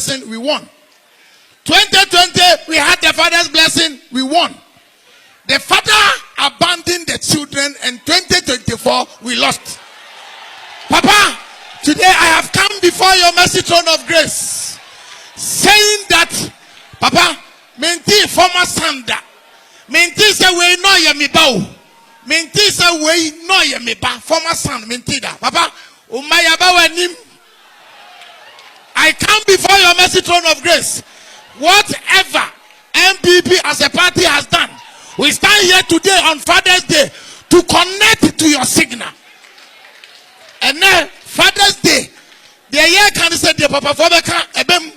blessing, we won. 2020, we had the father's blessing, we won. The father abandoned the children, and 2024, we lost. Papa, today I have come before your mercy throne of grace, saying that, Papa, menti former sanda, menti say we know ye me bow, menti say we know ye me ba, former son, menti da, Papa, umaya ba nim. I come before your mercy throne of grace. Whatever NPP as a party has done, we stand here today on Father's Day to connect to your signal. And then Father's Day, the year can say the Papa for the ebem,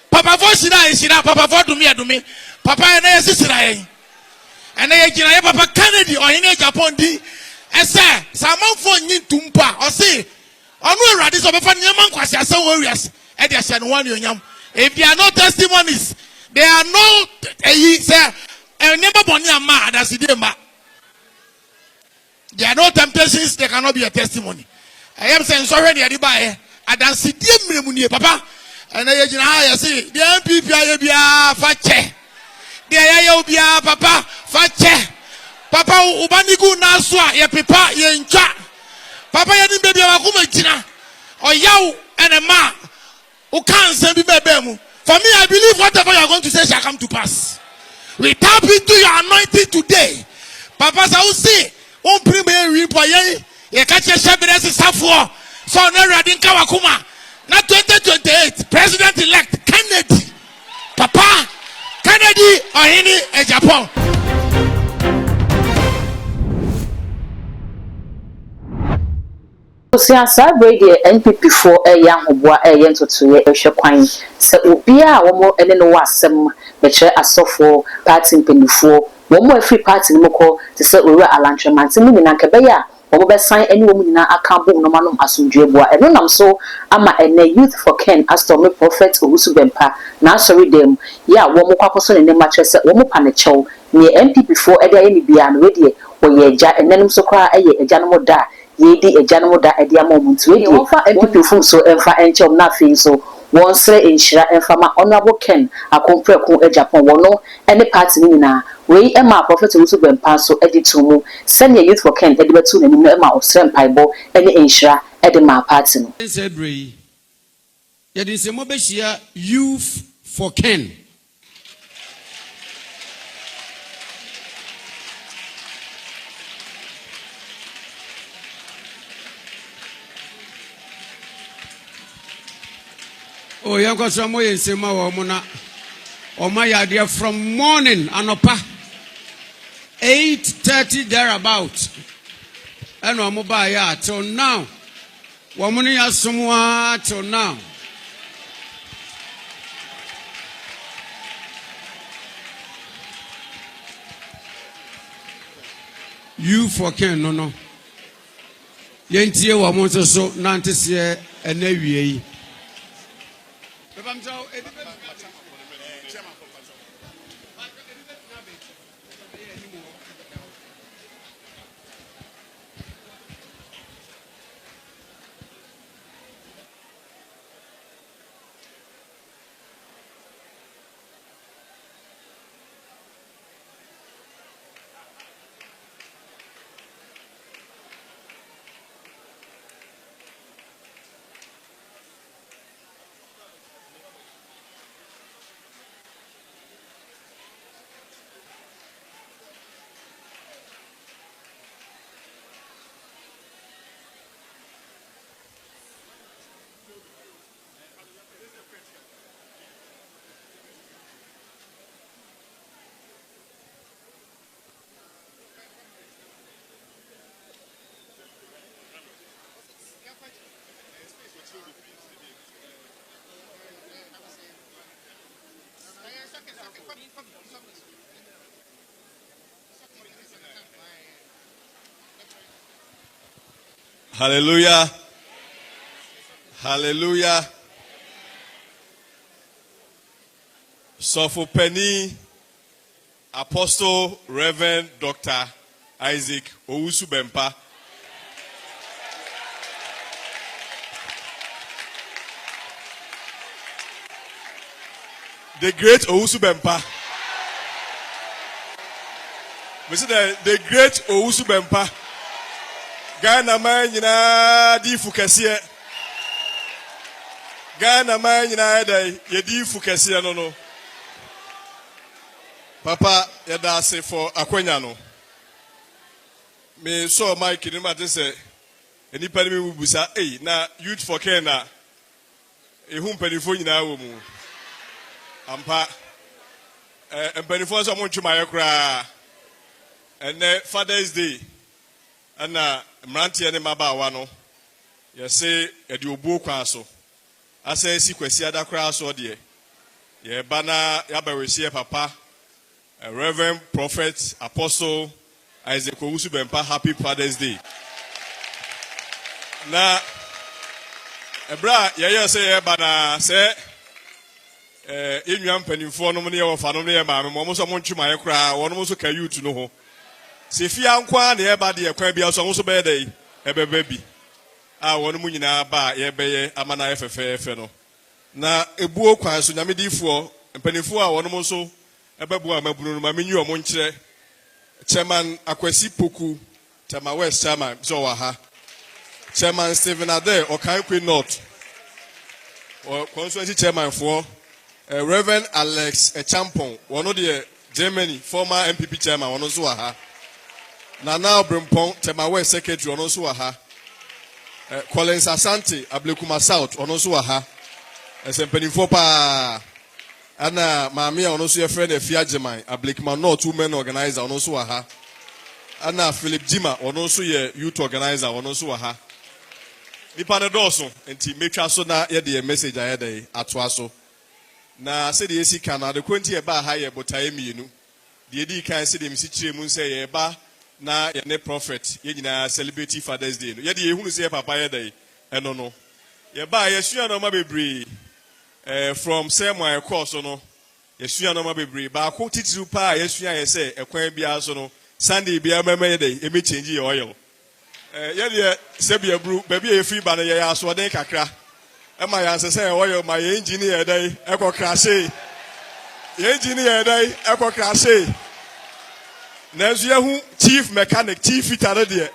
Papa for shira, Papa for do me, Papa and I sister. And then Papa Kennedy or in Agyapong di, and say, Samon for yin tumpa, or say, on no radis of a fan yaman kwasi as warriors. If there are no testimonies, there are no there are no temptations, there cannot be a testimony. I am saying sorry, I don't see the Papa, and I say the NPP fache, the Papa fache, Papa Ubanigu Naswa, ye Papa, ye incha, Papa Yadin baby Wakumachina, or Yao and a ma. Who can't send me baby? For me, I believe whatever you are going to say shall come to pass. We tap into your anointing today. Papa, I will say, on premier repoye, ye catch your shabiness is for so never didn't Kawakuma. Not 2028, President elect Kennedy. Papa, Kennedy or any Agyapong. Siasa radio NPP for a young boy a yen to Shakwan. So, Ubia, one more and then wasam, but a soft party in penny for one more free party in Moko to set over a lunch and Mantin in Ankabaya, or best sign any woman in a camp no manum asumjeboa. And when I'm so, I'm a youth for Ken as to me prophet Owusu Bempah. Now, sorry, them, yeah, one more person in the mattress, one more panacho near NPP for any beyond radio, or ye ja and then so cry a janamo da. Yedi a general da a dia moment with you offer NPP from so and for any job nothing so one say in Shira and from my honorable Ken a compare Agyapong wono any party nina we Emma prophet Owusu Bempah so edit to move send your youth for Ken edit to any Emma or send piebo any in Shira edema party. Yedi se mo be shia youth for Ken. Oh, young Kosamoy and Sema Womuna or my idea from morning anopa 8:30 thereabout. And Wamobaya till now. Womunia Sumwa till now. You for Ken, no. Yentie Wamoso so Nantis and Navy. Hallelujah. Hallelujah. Sofopeni Apostle Reverend Dr. Isaac Owusu Bempah. the great Owusu Bempah. We say the great Owusu Bempah. Ghana man nyina di fukese. Ghana man nyina dey ye di fukese no. Papa yada ase for akwanya no. Me so Mike ni ma say enipa ni me busa na youth for Kenya ehun penifo nyina wo mu. Ampa penifo so mo ntwuma ye kra. And Father's Day and Mranti and Mabawa no you say at your book so I say sequence other cross or dear ye banner yabe papa Reverend Prophet Apostle Isaac Owusu Bempah happy Father's Day. Na ebra ye say banner say inwam panimfo no ne ye wofa no ye maame mo so mo ntwuma ye kra wono mo so ka youth no ho. Se fia nkwa na eba de ekwan bia so nso be dey ebeba bi a wono mu nyina ba ye beye amana efefefe no na ebuo kwan so nyamedifo mpanifo a wono mo so ebabu amabunu no mamenyi o mo nkyere chairman Akwasi Poku Tema West chairman so wa ha chairman Stephen Ade Okankwe North or constituency chairman for Reverend Alex Agyapong wono de Germany former NPP chairman wono so wa ha na now Bempah Tema West secretary ono so ha Collins Asante Ablekuma South ono so ha esempanifo pa ana maame ono so ye friend Afiajeman Ablekuma North women organizer ono so ha ana Philip Jima ono so ye youth organizer ono so ha nipa ne doso enti metwa so na ye de message aye dey atoa so na se de esi kana de kwenti e ba ha ye botae mienu de edi kan se de msi kire mu nse ye ba na ye ne prophet ye nyina celebrate Father's Day no ye de ehunu se papa ye dey eno no ye ba ye sua no ma bebre from Semwa course no ye sua no ma bebre ba ko titiru pa ye sua ye se ekwan bia so no Sunday bia mama ye dey e me change your oil ye de se bia bru ba bia ye free ba no ye aso den kakra e ma ya se oil ma ye engineer dey e ko crashe ye engineer dey e ko crashe Nezu yehu chief mechanic chief fitter de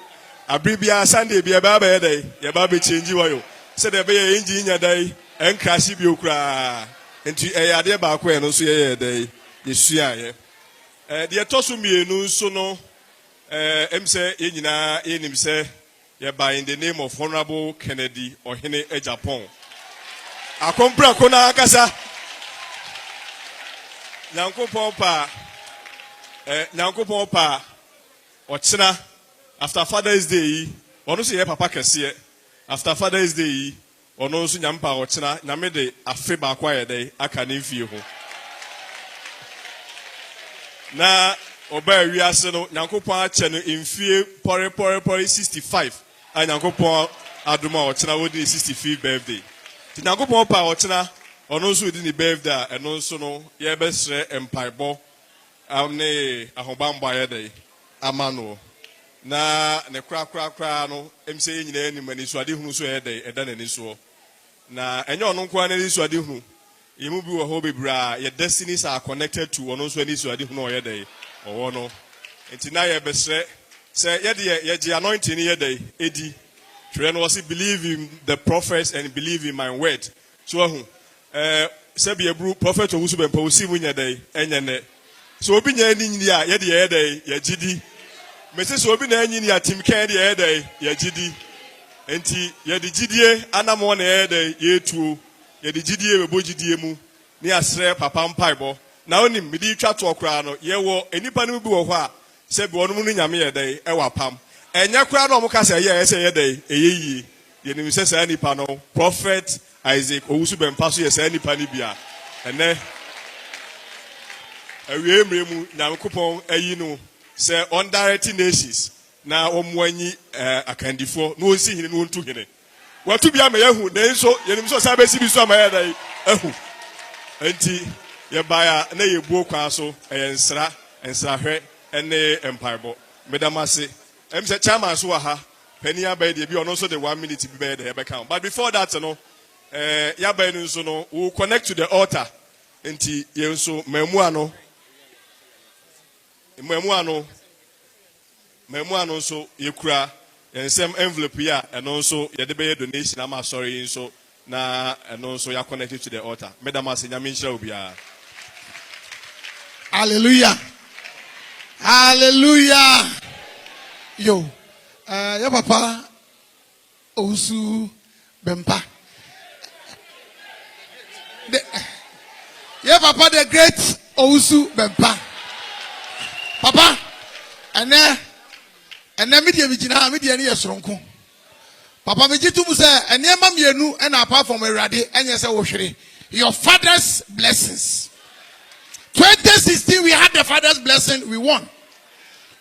abribia Sunday bia ba ba dey ye ba be change wayo se de be engineer dey en crash bi okra enti ade ba ko no so ye dey ye sua ye de tosu mienu so no emse ye nyina ye nim se ye by in the name of Honorable Kennedy Ohene Agyapong akompra ko na akasa Nyankopon pa Nyankopon pa ochina after Father's Day ono so ye papa kese after Father's Day ono so nyampa ochina nyame de afe ba kwa ye dey aka ne fie ho na oba wiase no Nyankopon ache no mfie pore 65 a Nyankopon adoma ochina wodi 65th birthday ti Nyankopon pa ochina ono so di ni birthday eno so no ye besre empaibo amne ahobamba ye dey amano na ne kra no emse nyina ni mani so ade hunu so ye dey eda nani so na enye ono nko ani so ade hunu yemu bi wo ho bebra your destinies are connected to ono so ani so ade hunu ye dey owo no enti na ye besre say ye dey ye gi anointing ye dey edi try no was believe in the prophets and believe in my word so say be ebru prophet Owusu Bempah osi mu nya dey enye ne so obi nya ni nyini a ye dey ye gidi mese so obi na nyini a tim kan ye dey ye gidi enti ye de gidie anamo na ye dey ye tuo ye de gidie be bogidie mu ni asre papa mpaibo na onim me di twa to okra no ye wo enipa no bi wo ho a se bi wono mu nyame ye dey e wapam enya kra no mo ka se ye dey eyeyie ye nim se sa nipa no Prophet Isaac Owusu Bempah so ye sa nipa ni bia ene awie mremu Nyankopon ayi no say undirected nations na omwanyi akandifo no onsi hine no ontu hine watu bia me yahu na nso yenim so sa besi bi so ma ya dai ahu enti ye baya na ye buo kwa so ensra hwe ene empaibo medamase emse chairman so ha pani abai de bi ono so the 1 minute bi be de be count but before that no ya bai no so no we connect to the altar enti yenso mamuano so yekura ensem envelope ya eno so ye de be donation am sorry so na eno so ya connected to the altar. Madam Asinyame nshira obia. Hallelujah. Hallelujah. Yo. Your papa Owusu Bempah. Your papa the great Owusu Bempah. Papa, and then media ni yesronko. Papa me jitu mu say enema mienu and apart from Erade and yesa wo hwere. Your father's blessings. 2016 we had the father's blessing, we won.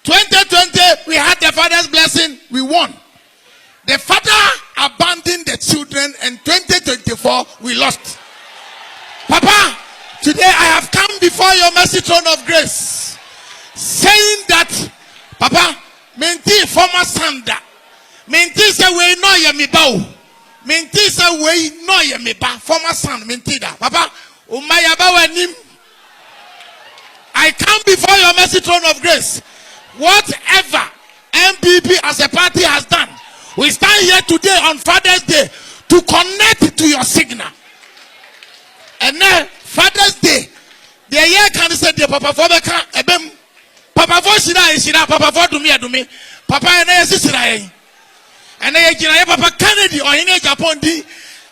2020 we had the father's blessing, we won. The father abandoned the children, and 2024 we lost. Papa, today I have come before your mercy throne of grace, saying that, Papa, menti former sanda, menti say we no ye me ba, menti say we no ye me ba, former son, menti da, Papa, umaya ba wanim. I come before your mercy throne of grace. Whatever NPP as a party has done, we stand here today on Father's Day to connect to your signal. And then Father's Day, the year can say the Papa for the ebem, Papa for shira, Papa for do me, Papa and I sisira. And then you Papa Kennedy or in Agyapong di,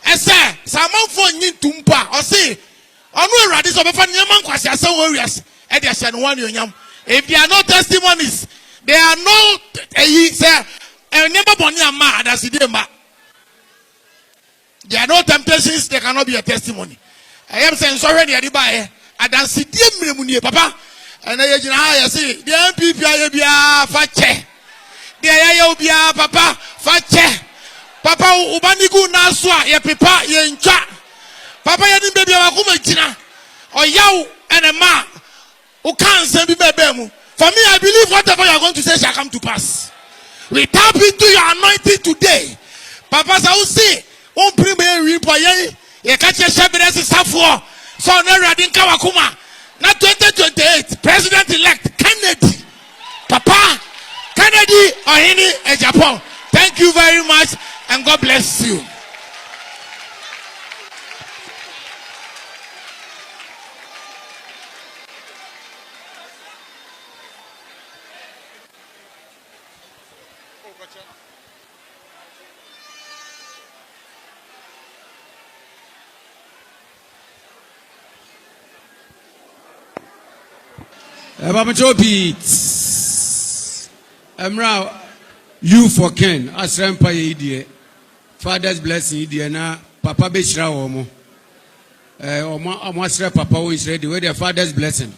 and say, Samon for yin tumpa or say, Onu radis of a fan yaman kwasi asa warriors. If there are no testimonies, there are no there are no temptations, there cannot be a testimony. I am saying sorry, I don't see the Papa, and I say the NPP fache, the Papa fache, Papa Ubanigu Naswa, ye Papa, ye incha, Papa Yadim baby Wakuma or Yao and a ma. Who can't send me baby? For me, I believe whatever you are going to say shall come to pass. We tap into your anointing today. Papa, I will say, on premier repoye, ye catch your shepherdess is for so never didn't Kawakuma. Not 2028, President-elect Kennedy. Papa, Kennedy or any Agyapong. Thank you very much, and God bless you. Emra, you for Ken, as Empire idea, Father's blessing idea na Papa Beshra Omo. Omo Papa who is ready with their Father's blessing.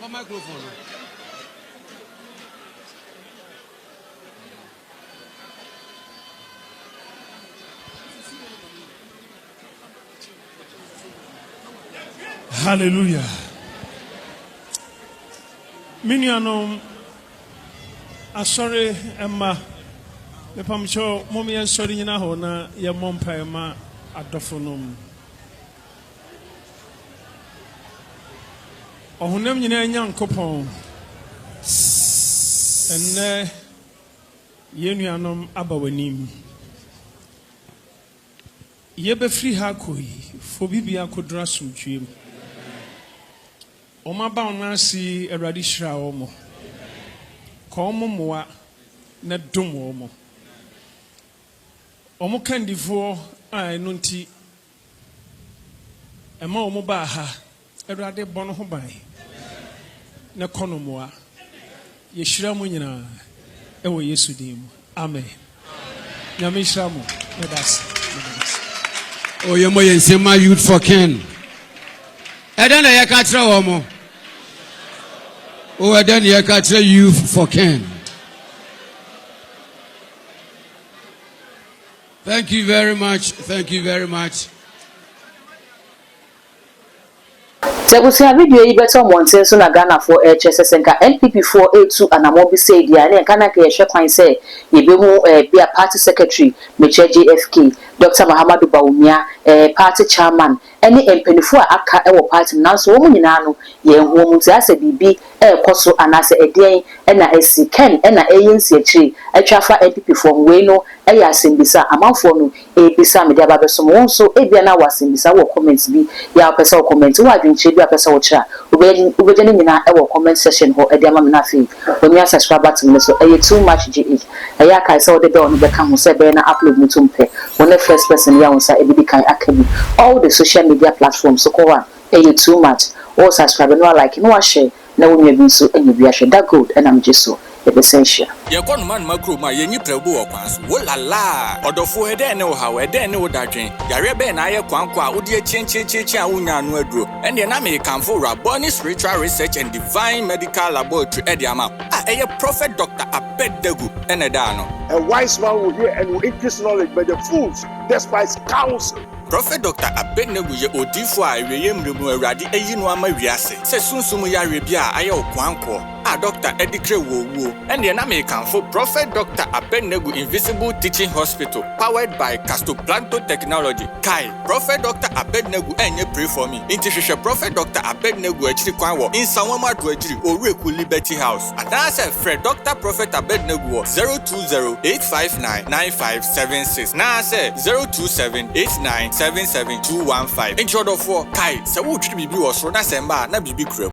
Microphone. Hallelujah. Miniano asore Emma me pamcho momi en sori nyina ho na ye mompa ema adofonom. Ohunam nyina nyankopon enne yenuanom abawanim ye be free ha koi fo bibia kodra sumtwem oma ba onasi Awurade hira omo ko omo moa na dom omo kandifo a eno nti ema omo ba ha Awurade bono ho ban na konomoa yɛhyira mo nyinaa ɛwɔ Yesu din mu. Amen. Nyame hyira mo. Medase. Oh, you mo yensema youth for Ken. Eden na yeka kire wo mo. Oh, eden yeka kire youth for Ken. Thank you very much. Thank you very much. Tebusia video yi beto monten so na Ghana for HSSNka NPP 482 anamobi say dia na kana ke yehwe kwan say yebemu be a party secretary Meche JFK Dr. Mahamadu Bawumia party chairman any empenifo aka ewo party nanso wo nyina no ye hu mu ti ase bibi ekoso anase edien na esi ken na eyensi akiri atwafa NPP from we no eya sembisa amanfo no ebisa me dia babeso mo so ebia na wasembisa wo comments bi ya pesa wo comment wo adwenche bi apesa wo kira ubejeni nyina ewo comment section ho e dia ma me na fi when you subscribe button me so too much gh eya kai say wo de on be kan ho say be na upload me tumpe when the first person ya won say e bi kan akabi all the social media platforms so ko wa too much or subscribe no like no share na wo nyabi so enyi share that good and I'm just so essential. Ye kon man makro ma ye nyi prebu okwanso. Wo la la. Odofo ede ne wo hawo ede ne wo dadwen. Yare be na ye kwanko a wo de chenchecheche a wo nya no aduro. Ende na me kanfo Raboni Spiritual Research and Divine Medical Laboratory ede ama. Eye Prophet Dr. Abednego ene da no. A wise man will hear and will increase knowledge, but the fools despise counsel. Prophet Dr. Abednego ye odifo a eweye mremu awurade eyi no ama wiase. Se sunsum yare bia aye okwanko. Dr. Edikre Wowo ende na me kanfo Prophet Dr. Abednego Invisible Teaching Hospital powered by Castoplanto Technology. Kai Prophet Dr. Abednego enye pray for me. Inti hwehwe Prophet Dr. Abednego akiri kwan wo Insanwama do akiri Oreku Liberty House. Adase Fred Dr. Prophet Abednego 020-859-9576 na say 027-8977-215. Introdo for Kai se wo twiri bibi wo so na semba na bibi kura